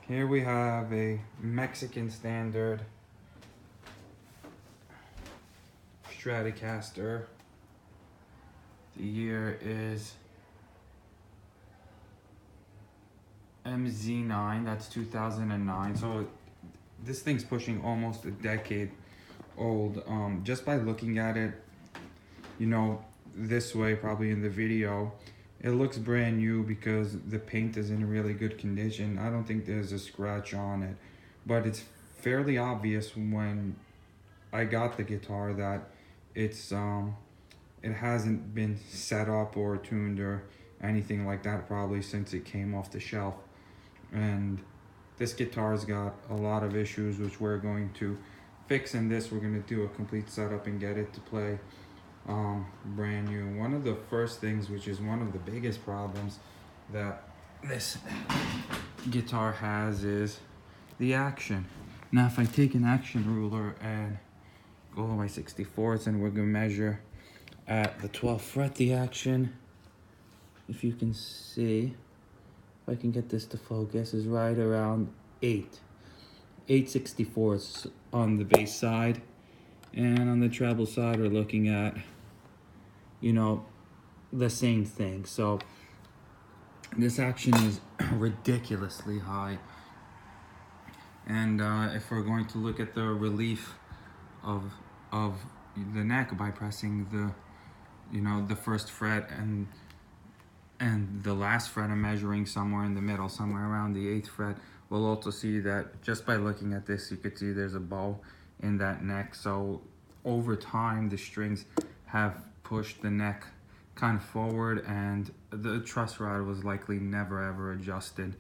Here we have a Mexican standard Stratocaster. The year is MZ9, that's 2009. So this thing's pushing almost a decade old. Just by looking at it, you know, this way, probably in the video, it looks brand new because the paint is in really good condition. I don't think there's a scratch on it, but it's fairly obvious when I got the guitar that it's it hasn't been set up or tuned or anything like that probably since it came off the shelf. And this guitar's got a lot of issues which we're going to fix. In this, we're going to do a complete setup and get it to play brand new. One of the first things, which is one of the biggest problems that this guitar has, is the action. Now if I take an action ruler and go to my 64ths and we're going to measure at the 12th fret, the action, if you can see, if I can get this to focus, is right around 8/64ths on the bass side. And on the treble side, we're looking at, you know, the same thing. So this action is ridiculously high. And if we're going to look at the relief of the neck by pressing the, you know, the first fret and the last fret, and measuring somewhere in the middle, somewhere around the 8th fret, we'll also see that just by looking at this, you could see there's a bow in that neck. So over time, the strings have pushed the neck kind of forward, and the truss rod was likely never ever adjusted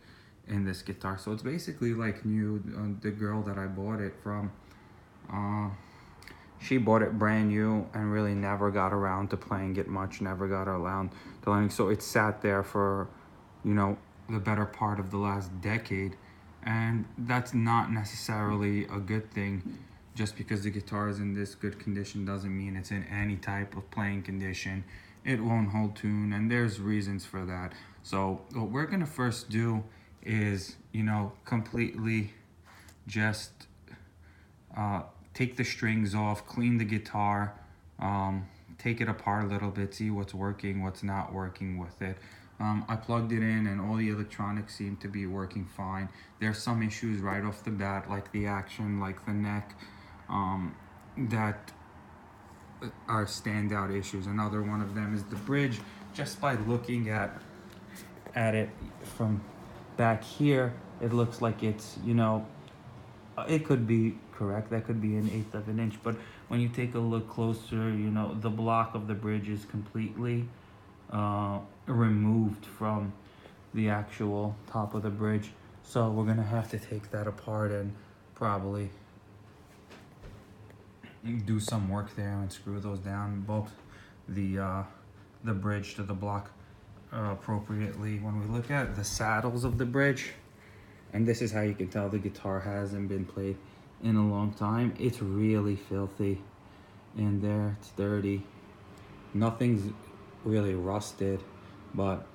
in this guitar. So it's basically like new. The girl that I bought it from, she bought it brand new and really never got around to playing it much, never got around to learning. So it sat there for, you know, the better part of the last decade. And that's not necessarily a good thing. Just because the guitar is in this good condition doesn't mean it's in any type of playing condition. It won't hold tune, and there's reasons for that. So what we're gonna first do is, you know, completely just take the strings off, clean the guitar, take it apart a little bit, see what's working, what's not working with it. I plugged it in and all the electronics seem to be working fine. There's some issues right off the bat, like the action, like the neck, that are standout issues. Another one of them is the bridge. Just by looking at it from back here, it looks like it's, you know, it could be correct, that could be 1/8 of an inch, but when you take a look closer, you know, the block of the bridge is completely removed from the actual top of the bridge. So we're gonna have to take that apart and probably do some work there and screw those down, bolt the bridge to the block appropriately. When we look at the saddles of the bridge, and this is how you can tell the guitar hasn't been played in a long time, it's really filthy in there, it's dirty. Nothing's really rusted, but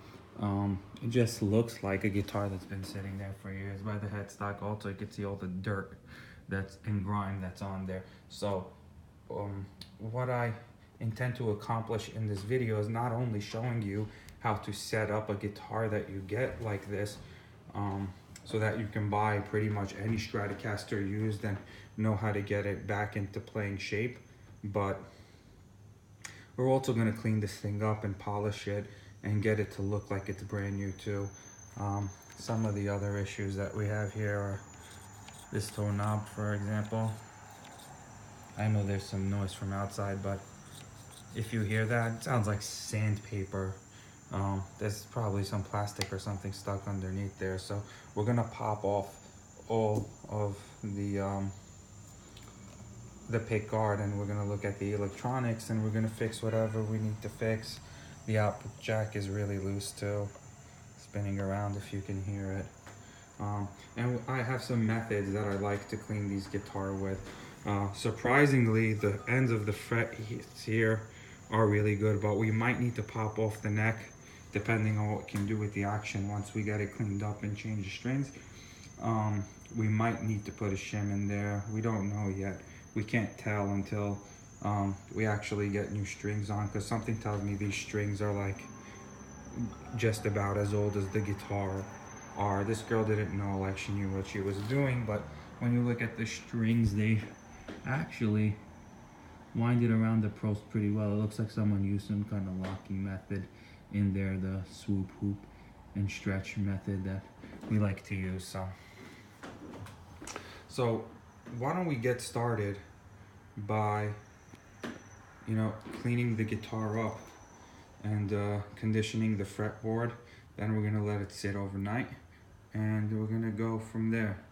it just looks like a guitar that's been sitting there for years. By the headstock also, you can see all the dirt that's in grime that's on there. So what I intend to accomplish in this video is not only showing you how to set up a guitar that you get like this, so that you can buy pretty much any Stratocaster used and know how to get it back into playing shape, but we're also going to clean this thing up and polish it and get it to look like it's brand new too. Some of the other issues that we have here are this toe knob, for example. I know there's some noise from outside, but if you hear that, it sounds like sandpaper. There's probably some plastic or something stuck underneath there. So we're gonna pop off all of the pick guard, and we're gonna look at the electronics, and we're gonna fix whatever we need to fix. The output jack is really loose too, spinning around if you can hear it. And I have some methods that I like to clean these guitar with. Surprisingly, the ends of the fret here are really good, but we might need to pop off the neck depending on what we can do with the action once we get it cleaned up and change the strings. We might need to put a shim in there. We don't know yet. We can't tell until we actually get new strings on, because something tells me these strings are like just about as old as the guitar are. This girl didn't know, like she knew what she was doing, but when you look at the strings, they actually winded around the post pretty well. It looks like someone used some kind of locking method in there, the swoop, hoop, and stretch method that we like to use. So why don't we get started by, you know, cleaning the guitar up and conditioning the fretboard. Then we're gonna let it sit overnight, and we're gonna go from there.